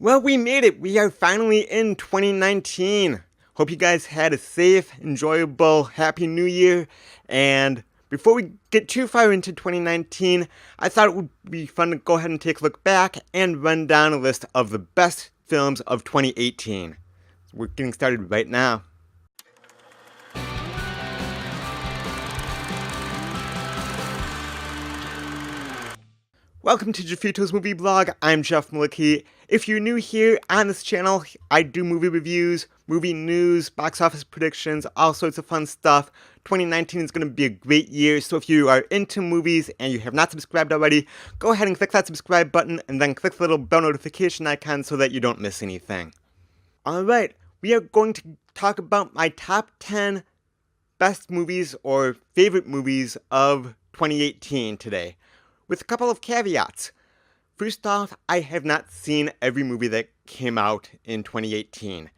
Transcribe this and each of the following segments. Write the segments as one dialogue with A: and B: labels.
A: Well, we made it. We are finally in 2019. Hope you guys had a safe, enjoyable, happy new year. And before we get too far into 2019, I thought it would be fun to go ahead and take a look back and run down a list of the best films of 2018. We're getting started right now. Welcome to Jeffito's Movie Blog. I'm Jeff Malicki. If you're new here on this channel, I do movie reviews, movie news, box office predictions, all sorts of fun stuff. 2019 is going to be a great year, so if you are into movies and you have not subscribed already, go ahead and click that subscribe button and then click the little bell notification icon so that you don't miss anything. Alright, we are going to talk about my top 10 best movies or favorite movies of 2018 today, with a couple of caveats. First off, I have not seen every movie that came out in 2018.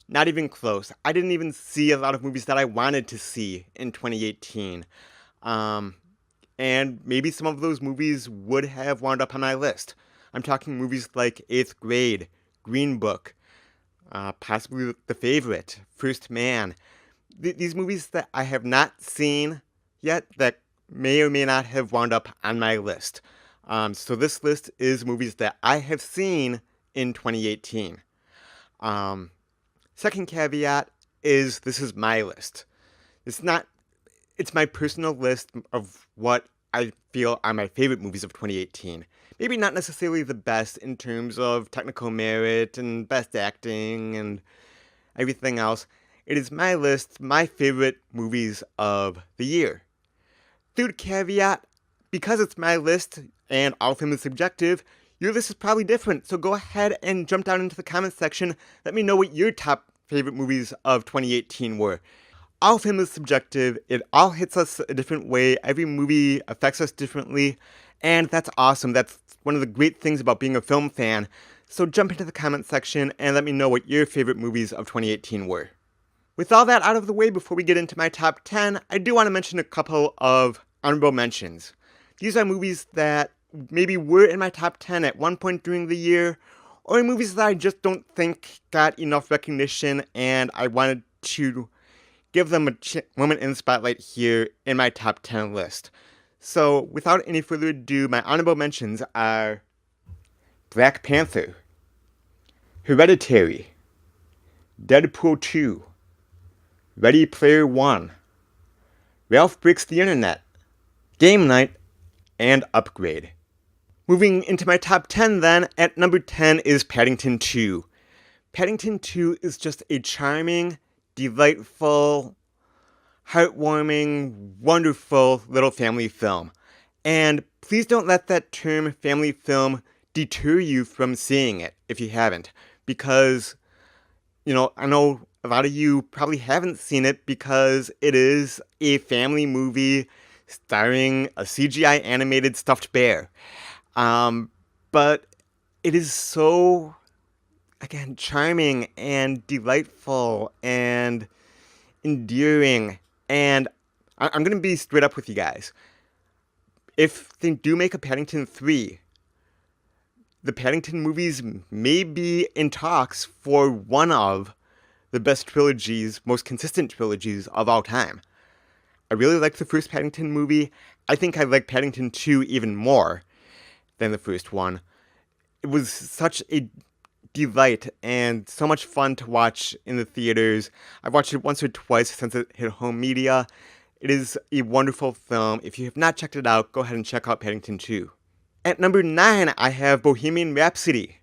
A: Not even close. I didn't even see a lot of movies that I wanted to see in 2018. And maybe some of those movies would have wound up on my list. I'm talking movies like 8th Grade, Green Book, possibly The Favorite, First Man. These movies that I have not seen yet that may or may not have wound up on my list. So this list is movies that I have seen in 2018. Second caveat is this is my list. It's my personal list of what I feel are my favorite movies of 2018. Maybe not necessarily the best in terms of technical merit and best acting and everything else. It is my list, my favorite movies of the year. Third caveat, because it's my list and all of them is subjective, your list is probably different. So go ahead and jump down into the comments section. Let me know what your top favorite movies of 2018 were. All of them is subjective. It all hits us a different way. Every movie affects us differently. And that's awesome. That's one of the great things about being a film fan. So jump into the comments section and let me know what your favorite movies of 2018 were. With all that out of the way, before we get into my top 10, I do want to mention a couple of honorable mentions. These are movies that maybe were in my top 10 at one point during the year, or movies that I just don't think got enough recognition, and I wanted to give them a moment in the spotlight here in my top 10 list. So, without any further ado, my honorable mentions are Black Panther, Hereditary, Deadpool 2, Ready Player One, Ralph Breaks the Internet, Game Night, and Upgrade. Moving into my top 10 then, at number 10 is Paddington 2. Paddington 2 is just a charming, delightful, heartwarming, wonderful little family film. And please don't let that term family film deter you from seeing it if you haven't. Because, I know a lot of you probably haven't seen it because it is a family movie starring a CGI animated stuffed bear. But it is so, again, charming and delightful and endearing. And I'm going to be straight up with you guys. If they do make a Paddington 3, the Paddington movies may be in talks for one of the best trilogies, most consistent trilogies of all time. I really liked the first Paddington movie. I think I like Paddington 2 even more than the first one. It was such a delight and so much fun to watch in the theaters. I've watched it once or twice since it hit home media. It is a wonderful film. If you have not checked it out, go ahead and check out Paddington 2. At number 9, I have Bohemian Rhapsody.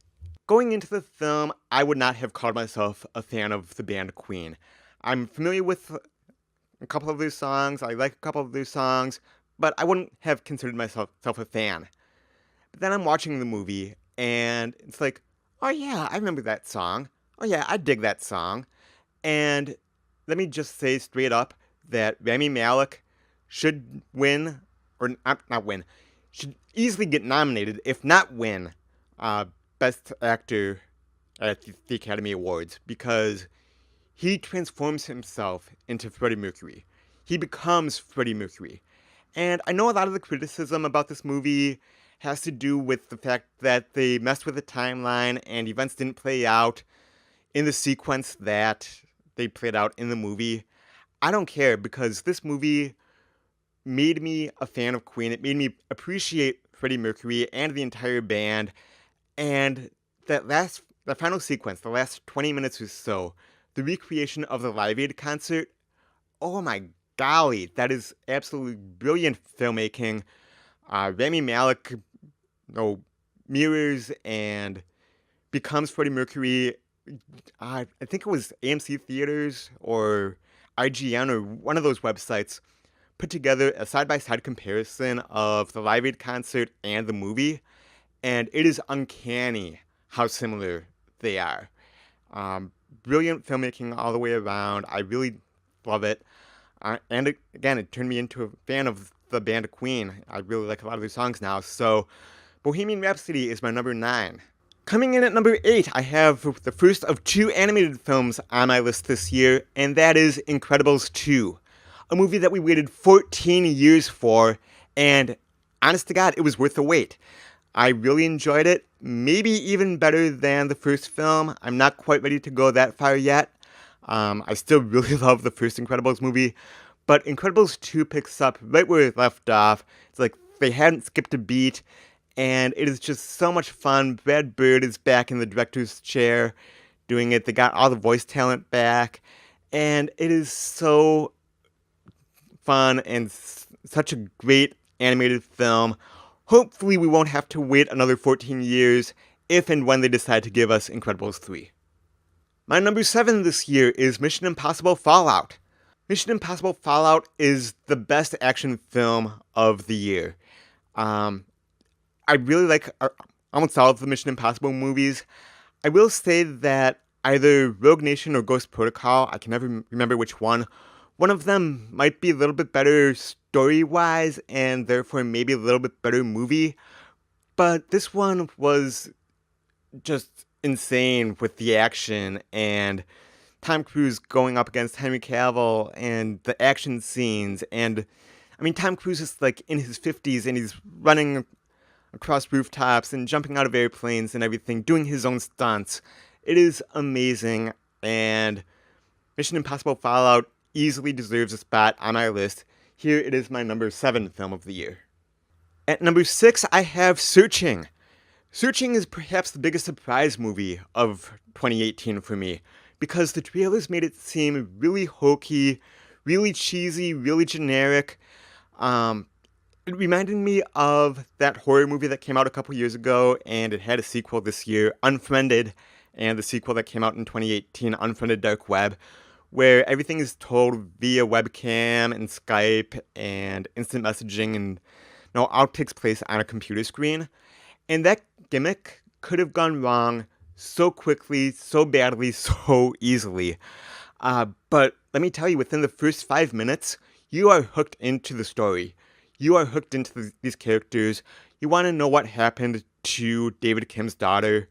A: Going into the film, I would not have called myself a fan of the band Queen. I'm familiar with a couple of their songs, I like a couple of their songs, but I wouldn't have considered myself a fan. But then I'm watching the movie, and it's like, oh yeah, I remember that song. Oh yeah, I dig that song. And let me just say straight up that Rami Malek should win, or not win, should easily get nominated, if not win, Best Actor at the Academy Awards, because he transforms himself into Freddie Mercury. He becomes Freddie Mercury. And I know a lot of the criticism about this movie has to do with the fact that they messed with the timeline and events didn't play out in the sequence that they played out in the movie. I don't care because this movie made me a fan of Queen. It made me appreciate Freddie Mercury and the entire band. And that final sequence, the last 20 minutes or so, the recreation of the Live Aid concert, oh my golly, that is absolutely brilliant filmmaking. Rami Malek, mirrors and becomes Freddie Mercury. I think it was AMC Theaters or IGN or one of those websites put together a side-by-side comparison of the Live Aid concert and the movie, and it is uncanny how similar they are. Brilliant filmmaking all the way around. I really love it. And again, it turned me into a fan of the band Queen. I really like a lot of their songs now. So Bohemian Rhapsody is my number 9. Coming in at number 8, I have the first of 2 animated films on my list this year, and that is Incredibles 2. A movie that we waited 14 years for, and honest to God, it was worth the wait. I really enjoyed it, maybe even better than the first film. I'm not quite ready to go that far yet. I still really love the first Incredibles movie, but Incredibles 2 picks up right where it left off. It's like they hadn't skipped a beat, and it is just so much fun. Brad Bird is back in the director's chair doing it. They got all the voice talent back, and it is so fun and such a great animated film. Hopefully we won't have to wait another 14 years if and when they decide to give us Incredibles 3. My number 7 this year is Mission Impossible Fallout. Mission Impossible Fallout is the best action film of the year. I really like almost all of the Mission Impossible movies. I will say that either Rogue Nation or Ghost Protocol, I can never remember which one of them might be a little bit better story-wise and therefore maybe a little bit better movie. But this one was just insane with the action and Tom Cruise going up against Henry Cavill and the action scenes. And I mean, Tom Cruise is like in his 50s and he's running across rooftops and jumping out of airplanes and everything, doing his own stunts. It is amazing, and Mission Impossible Fallout easily deserves a spot on my list. Here it is my number 7 film of the year. At number 6, I have Searching. Searching is perhaps the biggest surprise movie of 2018 for me, because the trailers made it seem really hokey, really cheesy, really generic. It reminded me of that horror movie that came out a couple years ago, and it had a sequel this year, Unfriended, and the sequel that came out in 2018, Unfriended Dark Web, where everything is told via webcam and Skype and instant messaging, and all takes place on a computer screen. And that gimmick could have gone wrong so quickly, so badly, so easily. But let me tell you, within the first 5 minutes, you are hooked into the story. You are hooked into these characters. You want to know what happened to David Kim's daughter.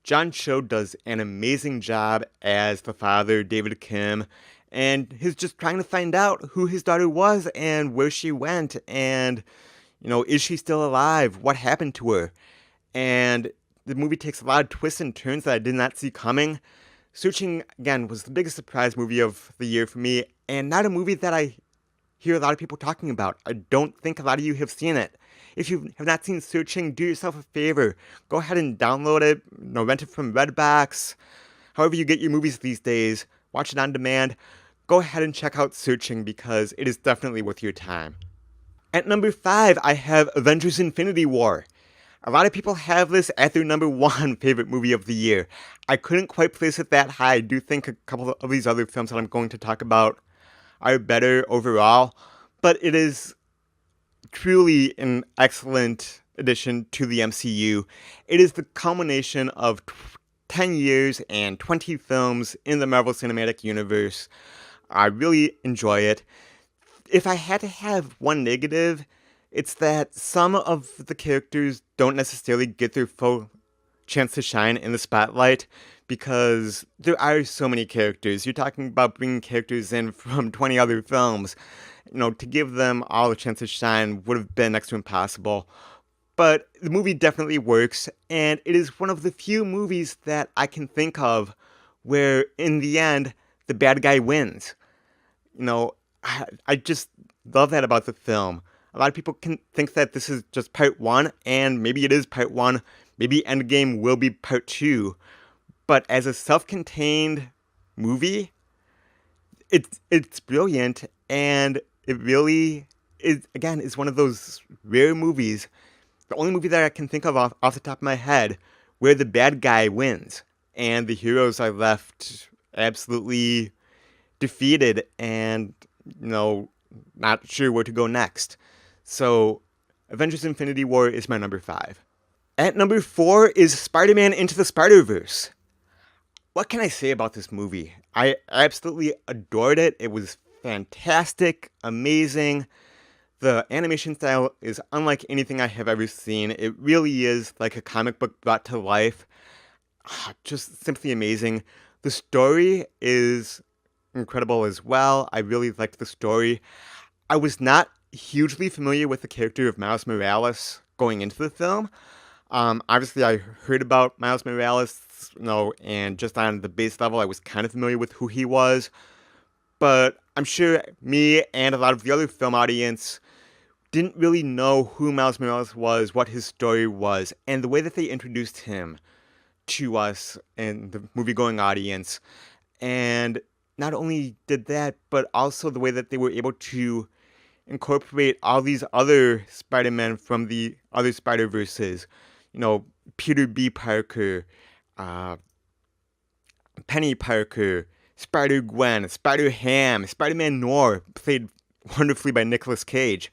A: John Cho does an amazing job as the father, David Kim, and he's just trying to find out who his daughter was and where she went, and, is she still alive? What happened to her? And the movie takes a lot of twists and turns that I did not see coming. Searching, again, was the biggest surprise movie of the year for me, and not a movie that I hear a lot of people talking about. I don't think a lot of you have seen it. If you have not seen Searching, do yourself a favor. Go ahead and download it, rent it from Redbox. However you get your movies these days, watch it on demand. Go ahead and check out Searching because it is definitely worth your time. At number 5, I have Avengers Infinity War. A lot of people have this at their number 1 favorite movie of the year. I couldn't quite place it that high. I do think a couple of these other films that I'm going to talk about are better overall, but it is truly an excellent addition to the MCU. It is the culmination of 10 years and 20 films in the Marvel Cinematic Universe. I really enjoy it. If I had to have one negative, it's that some of the characters don't necessarily get their full chance to shine in the spotlight because there are so many characters. You're talking about bringing characters in from 20 other films. To give them all a chance to shine would have been next to impossible. but the movie definitely works, and it is one of the few movies that I can think of where, in the end, the bad guy wins. You know, I just love that about the film. A lot of people can think that this is just part one, and maybe it is part one. Maybe Endgame will be part two. But as a self-contained movie, it's brilliant, and it really is, again, is one of those rare movies, the only movie that I can think of off the top of my head, where the bad guy wins and the heroes are left absolutely defeated and, not sure where to go next. So, Avengers Infinity War is my number 5. At number 4 is Spider-Man Into the Spider-Verse. What can I say about this movie? I absolutely adored it. It was fantastic, amazing. The animation style is unlike anything I have ever seen. It really is like a comic book brought to life. Just simply amazing. The story is incredible as well. I really liked the story. I was not hugely familiar with the character of Miles Morales going into the film. Obviously, I heard about Miles Morales, and just on the base level, I was kind of familiar with who he was. But I'm sure me and a lot of the other film audience didn't really know who Miles Morales was, what his story was, and the way that they introduced him to us and the movie-going audience. And not only did that, but also the way that they were able to incorporate all these other Spider-Men from the other Spider-Verses. Peter B. Parker, Penny Parker, Spider-Gwen, Spider-Ham, Spider-Man Noir, played wonderfully by Nicolas Cage.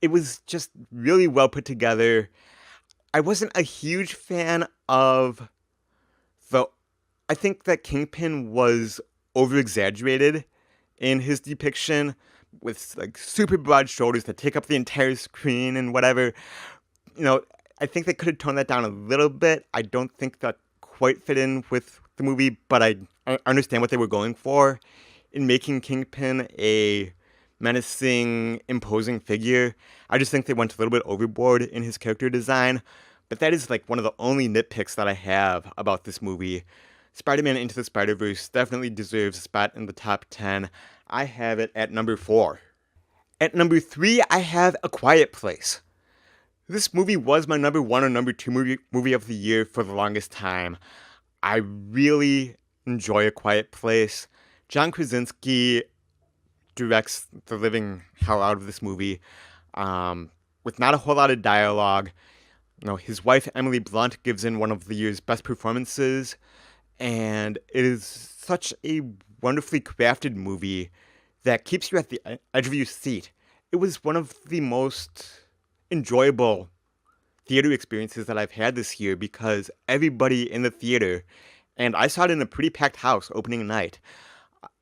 A: It was just really well put together. I wasn't a huge fan of I think that Kingpin was over-exaggerated in his depiction with like super broad shoulders that take up the entire screen and whatever. I think they could have toned that down a little bit. I don't think that quite fit in with the movie, but I understand what they were going for in making Kingpin a menacing, imposing figure. I just think they went a little bit overboard in his character design, but that is like one of the only nitpicks that I have about this movie. Spider-Man Into the Spider-Verse definitely deserves a spot in the top 10. I have it at number 4. At number 3, I have A Quiet Place. This movie was my number 1 or number 2 movie of the year for the longest time. I really enjoy A Quiet Place. John Krasinski directs the living hell out of this movie, with not a whole lot of dialogue. His wife Emily Blunt gives in one of the year's best performances, and it is such a wonderfully crafted movie that keeps you at the edge of your seat. It was one of the most enjoyable theater experiences that I've had this year because everybody in the theater, and I saw it in a pretty packed house opening night,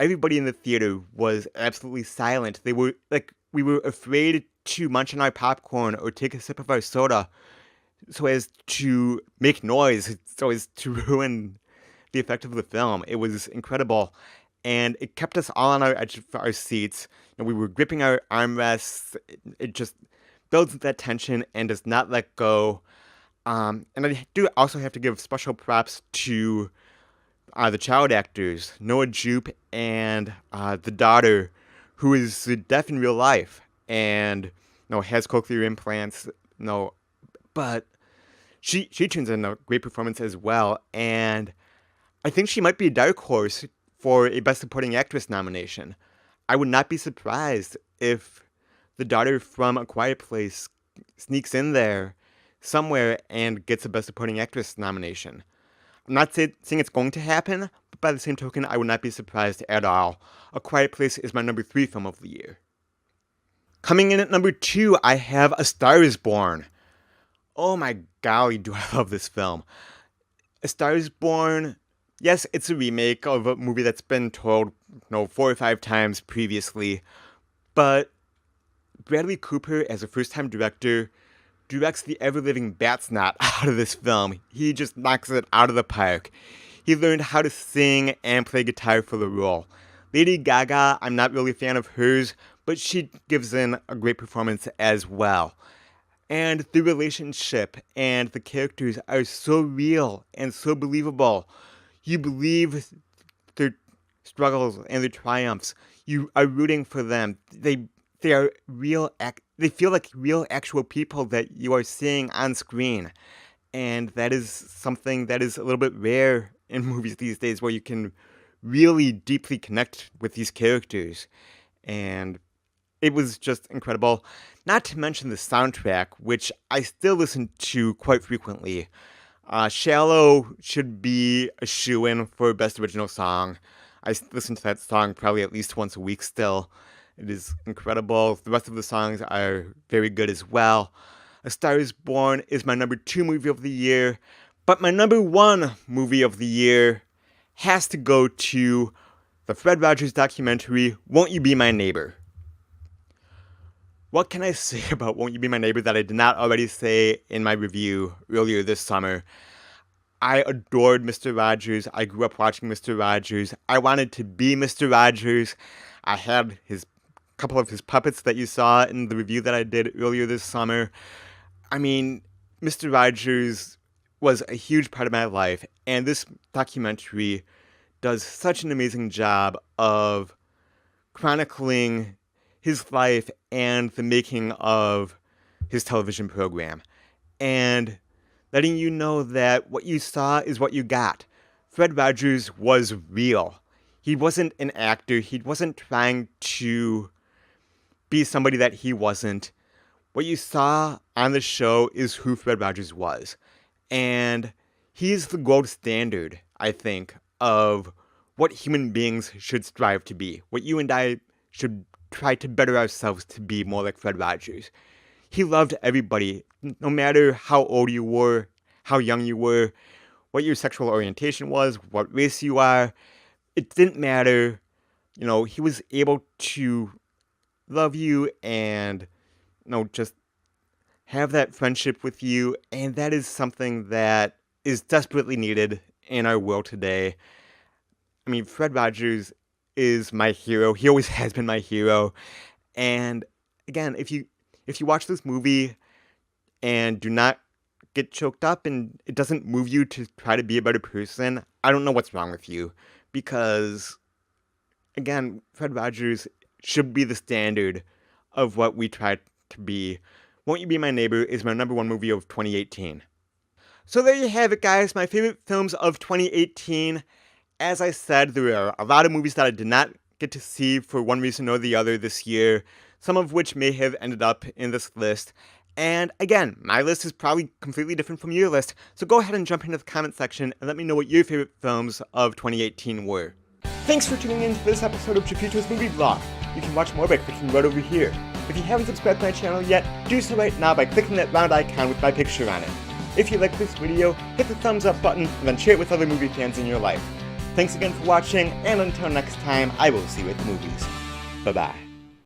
A: everybody in the theater was absolutely silent. They were like, we were afraid to munch on our popcorn or take a sip of our soda so as to make noise, so as to ruin the effect of the film. It was incredible, and it kept us all on our edge of our seats. We were gripping our armrests. It just builds that tension and does not let go. And I do also have to give special props to the child actors, Noah Jupe and the daughter, who is deaf in real life and has cochlear implants. But she turns in a great performance as well, and I think she might be a dark horse for a Best Supporting Actress nomination. I would not be surprised if the daughter from A Quiet Place sneaks in there somewhere and gets a Best Supporting Actress nomination. I'm not saying it's going to happen, but by the same token, I would not be surprised at all. A Quiet Place is my number 3 film of the year. Coming in at number 2, I have A Star is Born. Oh my golly, do I love this film. A Star is Born, yes, it's a remake of a movie that's been told 4 or 5 times previously, but Bradley Cooper, as a first-time director, directs the ever-living bat's knot out of this film. He just knocks it out of the park. He learned how to sing and play guitar for the role. Lady Gaga, I'm not really a fan of hers, but she gives in a great performance as well. And the relationship and the characters are so real and so believable. You believe their struggles and their triumphs. You are rooting for them. They are real. They feel like real, actual people that you are seeing on screen, and that is something that is a little bit rare in movies these days, where you can really deeply connect with these characters. And it was just incredible. Not to mention the soundtrack, which I still listen to quite frequently. Shallow should be a shoo-in for Best Original Song. I listen to that song probably at least once a week still. It is incredible. The rest of the songs are very good as well. A Star is Born is my number 2 movie of the year. But my number 1 movie of the year has to go to the Fred Rogers documentary, Won't You Be My Neighbor? What can I say about Won't You Be My Neighbor that I did not already say in my review earlier this summer? I adored Mr. Rogers. I grew up watching Mr. Rogers. I wanted to be Mr. Rogers. I had his couple of his puppets that you saw in the review that I did earlier this summer. I mean, Mr. Rogers was a huge part of my life, and this documentary does such an amazing job of chronicling his life and the making of his television program, and letting you know that what you saw is what you got. Fred Rogers was real. He wasn't an actor. He wasn't trying to be somebody that he wasn't. What you saw on the show is who Fred Rogers was. And he's the gold standard, I think, of what human beings should strive to be. What you and I should try to better ourselves to be more like Fred Rogers. He loved everybody, no matter how old you were, how young you were, what your sexual orientation was, what race you are. It didn't matter. You know, he was able to love you and, you know, just have that friendship with you. And that is something that is desperately needed in our world today. I mean, Fred Rogers is my hero. He always has been my hero. And again, if you watch this movie and do not get choked up and it doesn't move you to try to be a better person, I don't know what's wrong with you. Because, again, Fred Rogers should be the standard of what we try to be. Won't You Be My Neighbor is my number 1 movie of 2018. So there you have it, guys. My favorite films of 2018. As I said, there are a lot of movies that I did not get to see for one reason or the other this year, some of which may have ended up in this list. And again, my list is probably completely different from your list, so go ahead and jump into the comment section and let me know what your favorite films of 2018 were. Thanks for tuning in to this episode of Jeffito's Movie Vlog. You can watch more by clicking right over here. If you haven't subscribed to my channel yet, do so right now by clicking that round icon with my picture on it. If you like this video, hit the thumbs up button and then share it with other movie fans in your life. Thanks again for watching, and until next time, I will see you at the movies. Bye-bye.